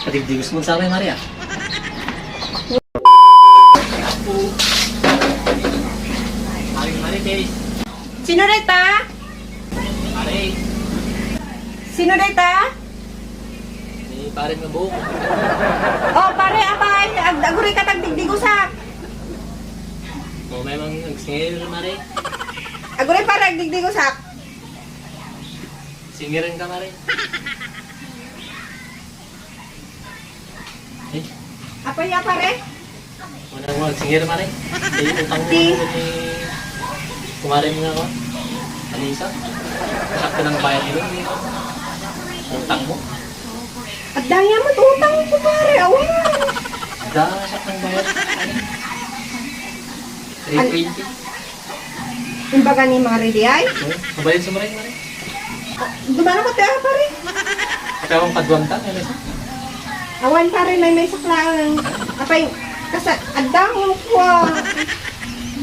Patigdigos mo sa akin, Maria. Mari, Sino deta? Mari. Sino deta? Ni pare nga buhok. Oh, pare, apay. Aguri ka tagdigdigusak. O may mga nagsingil, Mari. Aguri pare, agdigdigusak. Singirin ka, Mari. Eh, Apay, pare. wala mo nagsingil, Mari. Sige, utang mo Di. ni kumari mo nga ako. Alisa. Sakto ng bayad nila. Utang mo. At daya mo, utang ko pare. Awan. Sakto ng bayad. 320. Imbaga ni Mari di ay. Mabayad sa Mari, Mari. Dumana ko tayo pare. Kaya akong kadwantang, ano sa? Awan pare, may saklaan. Apay, kasa, adda mo ko.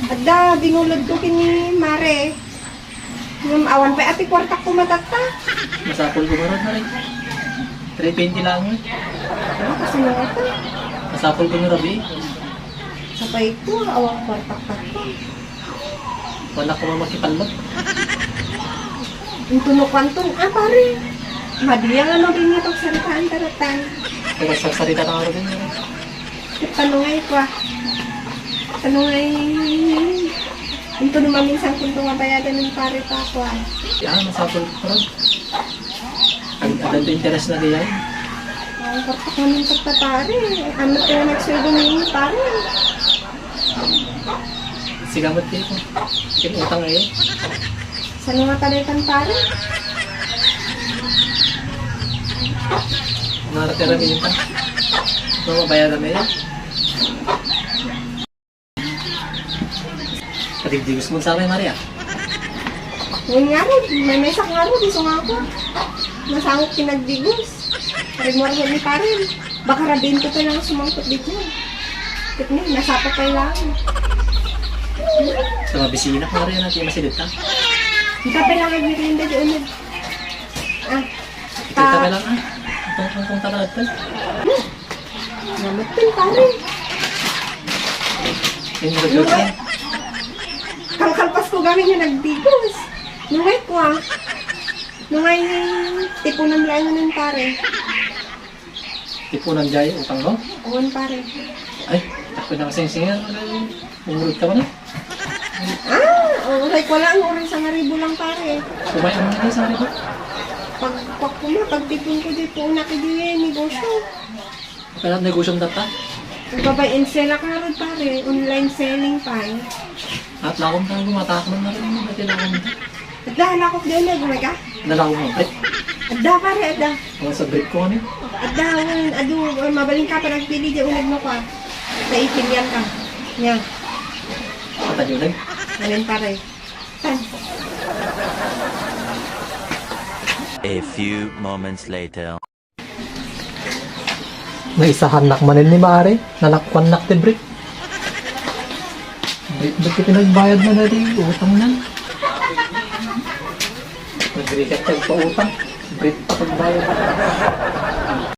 Adda, binulod ko kini Mare. Yung awan pa, ati kwarta ko matata. Masapol ko meron, Mari. 320 lang, eh. Ano kasi nga ito? Masapol ko ni Rabi. Sapay ko, awang kwarta ka ko. Wala ko makipalot. Yung tunukan-tun, pare. Madiyang ano rin niya pagsaritaan taratan. Kaya sagsarita na ako rin, Mari. Tanungay ko Tanungay. Yung tunuman minsan kung tumabayadan ng pare pa ako Yan, masapol ko rin. Ang interest na diyan. Ang kwarta ko ng pagtatari. Ano tayo nagsuldo niyo pare? Sigamot dito. Sige, utang ngayon. Saan nga talitan pare? Naratira rin pa. Mga mabayaran na yan. Patigdigos mo sa akin, Maria. Ngayon nga rin, may mesak nga rin, gusto nga ako. Nasangok pinagdigos. Pari mo rin ni pare. Baka rabin ko pa lang sumangkot dito. Kit ni, nasapa pa lang. Sa mabisina ko na rin natin masilip ka. Hindi ka pa lang nagmirinda doon. Ito ka lang ah. Itong talaga ito. Namat din pare. Yung nag-group ka. Kalkalpas ko gamit niya nagdigos. Nungay ko Nungay tipunan lang ng pare. Tipo ng jaya, utang ko. Awan pare. Ay, ako na kasing singa. Umurot ka ba na? Oray ko lang. Oray sa ngaribo lang pare. Kumain mo na sa akin ko. Pagtipon ko dito, una ka diyan, negosyo. Kaya negosyong data. Nagbabayin sila ka rin pare. Online selling pa At lakong tayo gumatakman na rin. At lakong ito. Adda, halakot din na, gumaga. Nalakong mo. Ay, Adda pare, adda. mga sa break ko ano. Adda, mabaling ka pa nagpili di ulag mo ka. Naipilian ka. Yan, At yun alin pare. Tan. A few moments later. Naisahan nakmanin ni Mare. Nalakwan nak de break. Ba't ka pinagbayad na rin? Utang na. Nag-rekat pa utang. Break pa pagbayad.